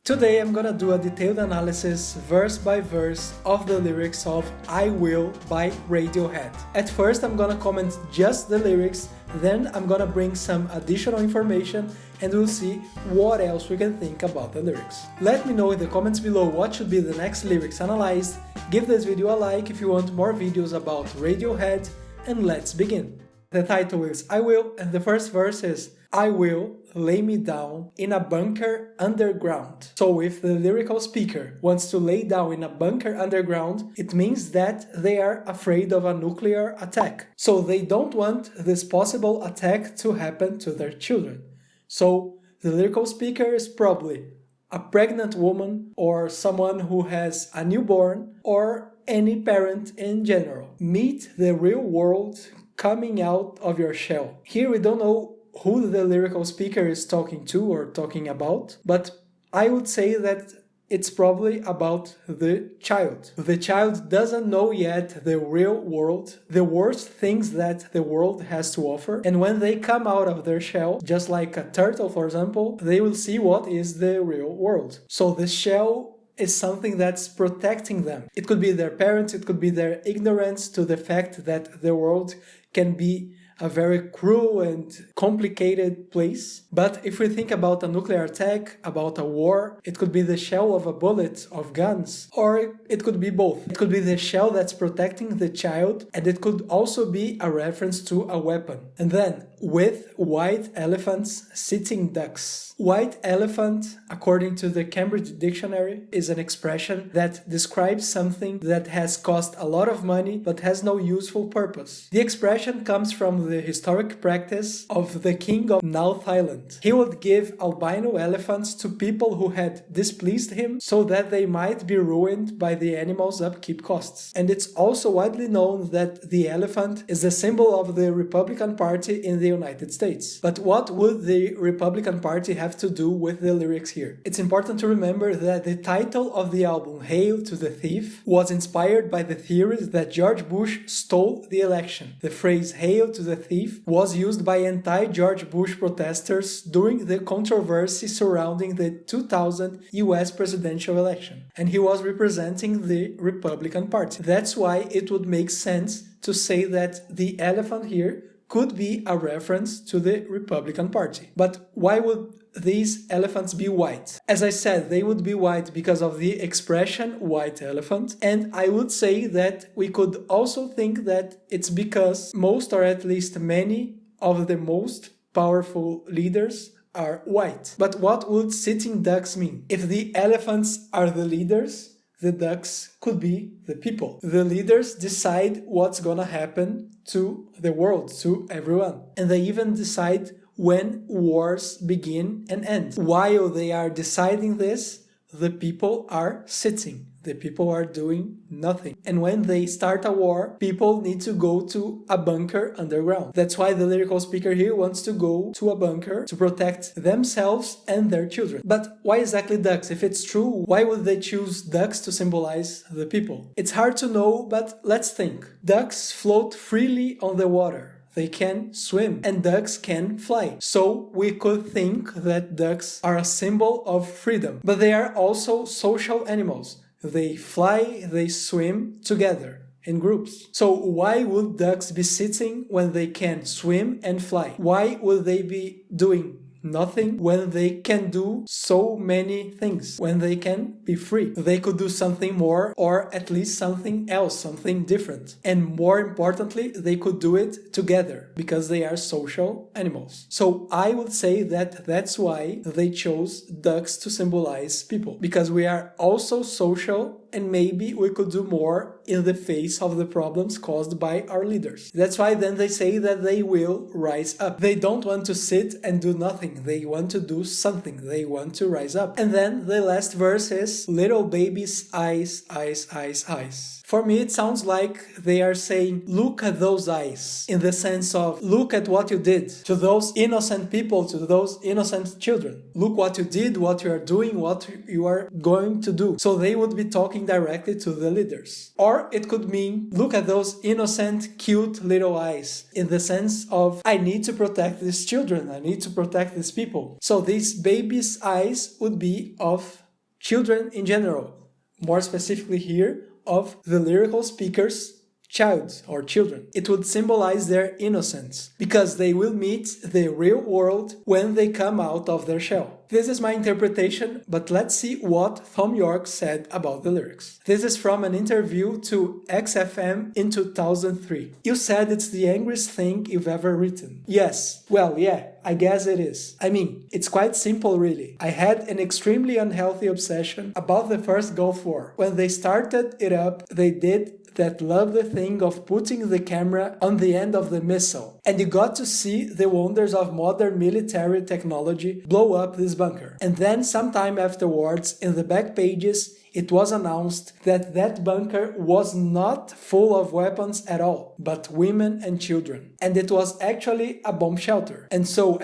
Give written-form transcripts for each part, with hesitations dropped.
Today I'm gonna do a detailed analysis, verse by verse, of the lyrics of I Will by Radiohead. At first I'm gonna comment just the lyrics, then I'm gonna bring some additional information and we'll see what else we can think about the lyrics. Let me know in the comments below what should be the next lyrics analyzed, give this video a like if you want more videos about Radiohead, and let's begin. The title is I Will, and the first verse is I will lay me down in a bunker underground. So if the lyrical speaker wants to lay down in a bunker underground, it means that they are afraid of a nuclear attack. So they don't want this possible attack to happen to their children. So the lyrical speaker is probably a pregnant woman or someone who has a newborn or any parent in general. Meet the real world coming out of your shell. Here we don't know who the lyrical speaker is talking to or talking about, but I would say that it's probably about the child. The child doesn't know yet the real world, the worst things that the world has to offer, and when they come out of their shell, just like a turtle for example, they will see what is the real world. So the shell is something that's protecting them. It could be their parents, it could be their ignorance to the fact that the world can be a very cruel and complicated place. But if we think about a nuclear attack, about a war, it could be the shell of a bullet, of guns, or it could be both. It could be the shell that's protecting the child, and it could also be a reference to a weapon. And then, with white elephants sitting ducks. White elephant, according to the Cambridge Dictionary, is an expression that describes something that has cost a lot of money but has no useful purpose. The expression comes from the historic practice of the king of North Island. He would give albino elephants to people who had displeased him so that they might be ruined by the animal's upkeep costs. And it's also widely known that the elephant is the symbol of the Republican Party in the United States. But what would the Republican Party have to do with the lyrics here? It's important to remember that the title of the album, Hail to the Thief, was inspired by the theory that George Bush stole the election. The phrase Hail to the Thief was used by anti-George Bush protesters during the controversy surrounding the 2000 US presidential election, and he was representing the Republican Party. That's why it would make sense to say that the elephant here could be a reference to the Republican Party. But why would these elephants be white? As I said, they would be white because of the expression white elephant, and I would say that we could also think that it's because most, or at least many, of the most powerful leaders are white. But what would sitting ducks mean? If the elephants are the leaders, the ducks could be the people. The leaders decide what's gonna happen to the world, to everyone. And they even decide when wars begin and end. While they are deciding this, the people are sitting. The people are doing nothing. And when they start a war, people need to go to a bunker underground. That's why the lyrical speaker here wants to go to a bunker to protect themselves and their children. But why exactly ducks? If it's true, why would they choose ducks to symbolize the people? It's hard to know, but let's think. Ducks float freely on the water. They can swim, and ducks can fly. So we could think that ducks are a symbol of freedom. But they are also social animals. They fly, they swim together in groups. So why would ducks be sitting when they can swim and fly? Why would they be doing nothing when they can do so many things, when they can be free? They could do something more, or at least something else, something different. And more importantly, they could do it together because they are social animals. So I would say that that's why they chose ducks to symbolize people, because we are also social, and maybe we could do more in the face of the problems caused by our leaders. That's why then they say that they will rise up. They don't want to sit and do nothing. They want to do something. They want to rise up. And then the last verse is little baby's eyes, eyes, eyes, eyes. For me, it sounds like they are saying, look at those eyes, in the sense of, look at what you did to those innocent people, to those innocent children. Look what you did, what you are doing, what you are going to do. So they would be talking directly to the leaders. Or it could mean, look at those innocent, cute little eyes, in the sense of, I need to protect these children, I need to protect these people. So these babies' eyes would be of children in general, more specifically here, of the lyrical speaker's child or children. It would symbolize their innocence, because they will meet the real world when they come out of their shell. This is my interpretation, but let's see what Thom Yorke said about the lyrics. This is from an interview to XFM in 2003. You said it's the angriest thing you've ever written. Yes, well, yeah, I guess it is. I mean, it's quite simple really. I had an extremely unhealthy obsession about the first Gulf War. When they started it up, they did that lovely thing of putting the camera on the end of the missile. And you got to see the wonders of modern military technology blow up this bunker. And then sometime afterwards, in the back pages, it was announced that that bunker was not full of weapons at all, but women and children. And it was actually a bomb shelter. And so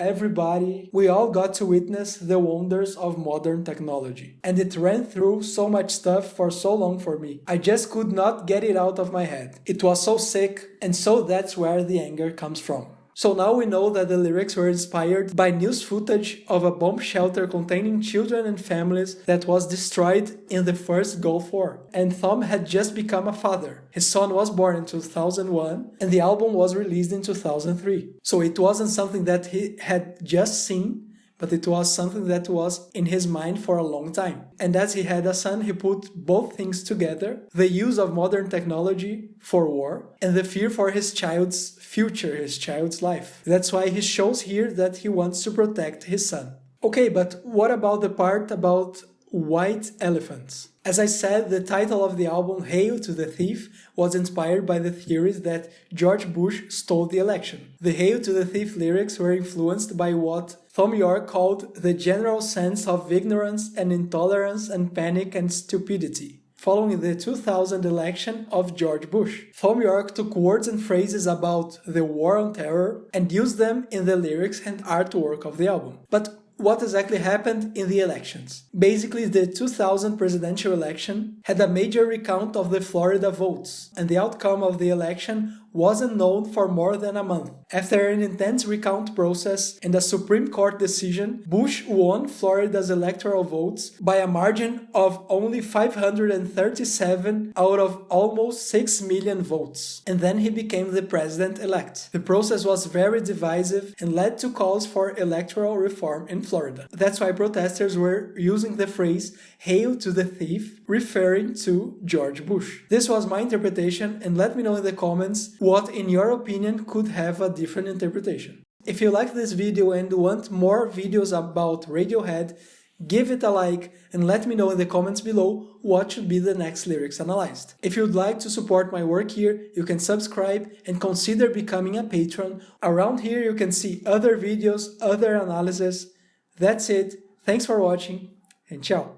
we all got to witness the wonders of modern technology. And it ran through so much stuff for so long for me. I just could not get it out of my head. It was so sick, and so that's where the anger comes from. So now we know that the lyrics were inspired by news footage of a bomb shelter containing children and families that was destroyed in the first Gulf War. And Thom had just become a father. His son was born in 2001 and the album was released in 2003. So it wasn't something that he had just seen, but it was something that was in his mind for a long time. And as he had a son, he put both things together, the use of modern technology for war and the fear for his child's future, his child's life. That's why he shows here that he wants to protect his son. Okay, but what about the part about white elephants? As I said, the title of the album, Hail to the Thief, was inspired by the theories that George Bush stole the election. The Hail to the Thief lyrics were influenced by what Thom Yorke called the general sense of ignorance and intolerance and panic and stupidity following the 2000 election of George Bush. Thom Yorke took words and phrases about the war on terror and used them in the lyrics and artwork of the album. But what exactly happened in the elections? Basically, the 2000 presidential election had a major recount of the Florida votes, and the outcome of the election wasn't known for more than a month. After an intense recount process and a Supreme Court decision, Bush won Florida's electoral votes by a margin of only 537 out of almost 6 million votes. And then he became the president-elect. The process was very divisive and led to calls for electoral reform in Florida. That's why protesters were using the phrase "Hail to the Thief," referring to George Bush. This was my interpretation, and let me know in the comments what, in your opinion, could have a different interpretation. If you like this video and want more videos about Radiohead, give it a like and let me know in the comments below what should be the next lyrics analyzed. If you'd like to support my work here, you can subscribe and consider becoming a patron. Around here you can see other videos, other analysis. That's it. Thanks for watching and ciao.